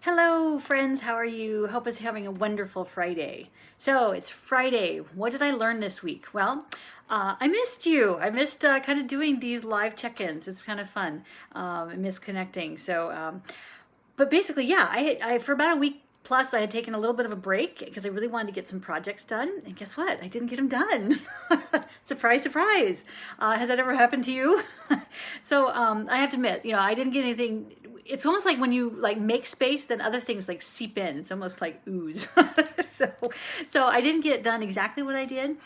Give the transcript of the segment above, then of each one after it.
Hello, friends. How are you? Hope it's having a wonderful Friday. So it's Friday. What did I learn this week? Well, I missed you. I missed kind of doing these live check-ins. It's kind of fun. I miss connecting. But basically, yeah, I for about a week plus, I had taken a little bit of a break because I really wanted to get some projects done. And guess what? I didn't get them done. Surprise, surprise. Has that ever happened to you? I have to admit, I didn't get anything. It's almost like when you make space, then other things seep in. It's almost like ooze. so I didn't get done exactly what I did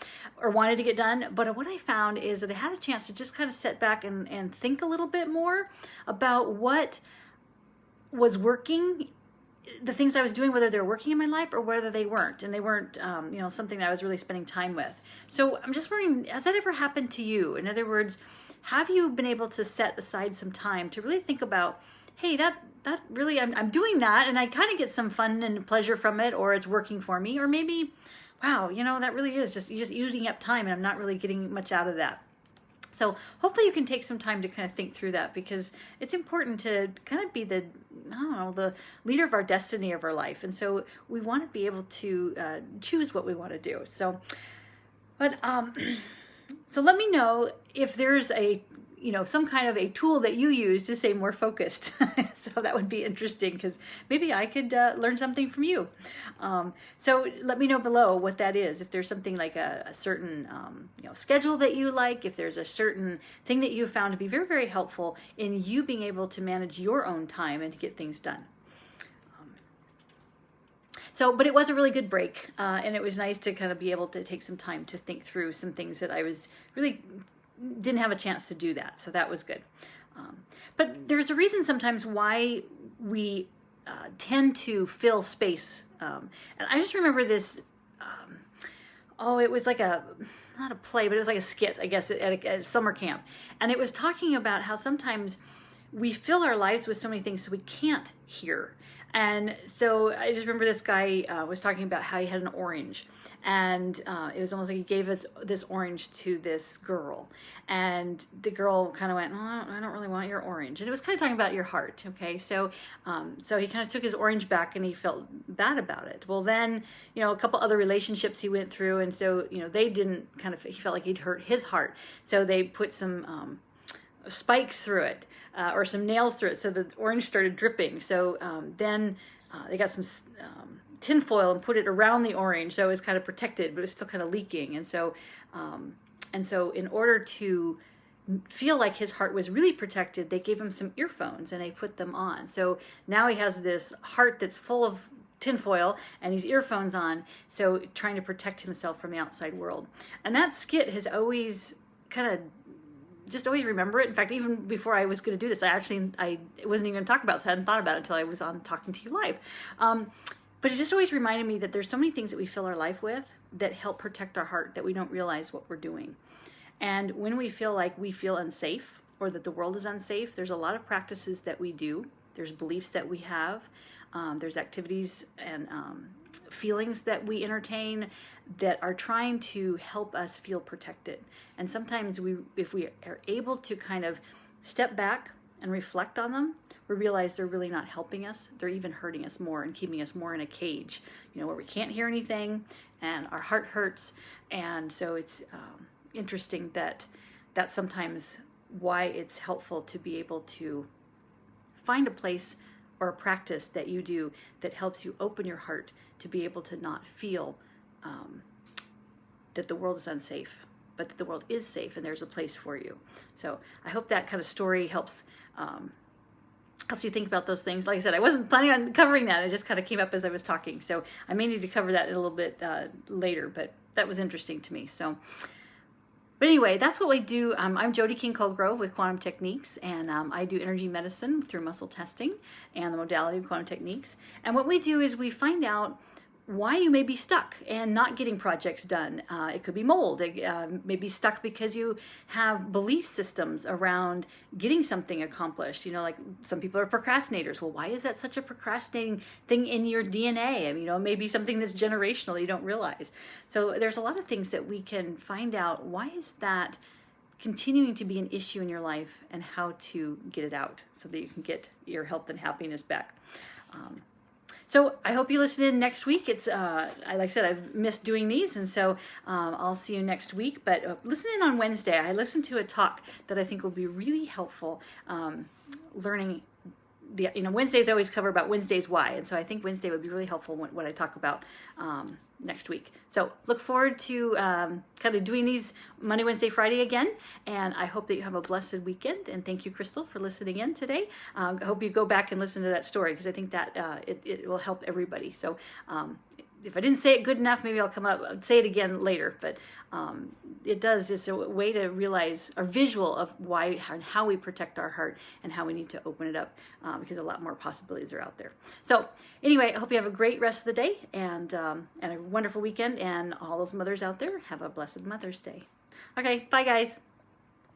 or wanted to get done. But what I found is that I had a chance to just kind of sit back and think a little bit more about what was working, the things I was doing, whether they're working in my life or whether they weren't, and they weren't, something that I was really spending time with. So I'm just wondering, has that ever happened to you? In other words, have you been able to set aside some time to really think about, hey, that really, I'm doing that, and I kind of get some fun and pleasure from it, or it's working for me, or maybe, wow, that really is just using up time, and I'm not really getting much out of that. So hopefully you can take some time to kind of think through that, because it's important to kind of be the leader of our destiny of our life. And so we want to be able to choose what we want to do. So let me know if there's some kind of a tool that you use to stay more focused. So that would be interesting, because maybe I could learn something from you. So let me know below what that is. If there's something like a certain schedule that you like, if there's a certain thing that you found to be very, very helpful in you being able to manage your own time and to get things done. But it was a really good break, and it was nice to kind of be able to take some time to think through some things that I was really didn't have a chance to do that. So that was good. But there's a reason sometimes why we tend to fill space. And I just remember this, it was like not a play, but it was like a skit, I guess, at a summer camp. And it was talking about how sometimes we fill our lives with so many things so we can't hear. And so I just remember this guy was talking about how he had an orange, and it was almost like he gave this orange to this girl, and the girl kind of went, "Oh, I don't really want your orange," and it was kind of talking about your heart. Okay, so he kind of took his orange back, and he felt bad about it. Well, then a couple other relationships he went through, and so they didn't he felt like he'd hurt his heart, so they put some spikes through it, or some nails through it, so the orange started dripping. So then they got some tin foil and put it around the orange, so it was kind of protected, but it was still kind of leaking. And so in order to feel like his heart was really protected, they gave him some earphones and they put them on. So now he has this heart that's full of tinfoil and these earphones on, so trying to protect himself from the outside world. And that skit has always kind of always remember it. In fact, even before I was going to do this, I wasn't even going to talk about this. I hadn't thought about it until I was on talking to you live. But it just always reminded me that there's so many things that we fill our life with that help protect our heart that we don't realize what we're doing. And when we feel like we feel unsafe or that the world is unsafe, there's a lot of practices that we do. There's beliefs that we have. There's activities and feelings that we entertain that are trying to help us feel protected. And sometimes if we are able to kind of step back and reflect on them, we realize they're really not helping us. They're even hurting us more and keeping us more in a cage, where we can't hear anything and our heart hurts. And so it's interesting that that's sometimes why it's helpful to be able to find a place or a practice that you do that helps you open your heart to be able to not feel that the world is unsafe, but that the world is safe and there's a place for you. So I hope that kind of story helps you think about those things. Like I said, I wasn't planning on covering that. It just kind of came up as I was talking. So I may need to cover that a little bit later, but that was interesting to me. But anyway, that's what we do. I'm Jody King-Colgrove with Quantum Techniques, and I do energy medicine through muscle testing and the modality of quantum techniques. And what we do is we find out why you may be stuck and not getting projects done. It could be mold. It may be stuck because you have belief systems around getting something accomplished. Like some people are procrastinators. Well, why is that such a procrastinating thing in your DNA? It may be something that's generational you don't realize. So there's a lot of things that we can find out. Why is that continuing to be an issue in your life, and how to get it out so that you can get your health and happiness back. So I hope you listen in next week. It's like I said, I've missed doing these, and so I'll see you next week. But listen in on Wednesday. I listened to a talk that I think will be really helpful, learning. Wednesdays I always cover about Wednesday's why, and so I think Wednesday would be really helpful what I talk about next week. So look forward to kind of doing these Monday, Wednesday, Friday again, and I hope that you have a blessed weekend, and thank you, Crystal, for listening in today. I hope you go back and listen to that story, because I think that it will help everybody. So if I didn't say it good enough, maybe I'll come up and say it again later, but it does. It's a way to realize a visual of why and how we protect our heart and how we need to open it up, because a lot more possibilities are out there. So anyway, I hope you have a great rest of the day and a wonderful weekend, and all those mothers out there, have a blessed Mother's Day. Okay, bye guys.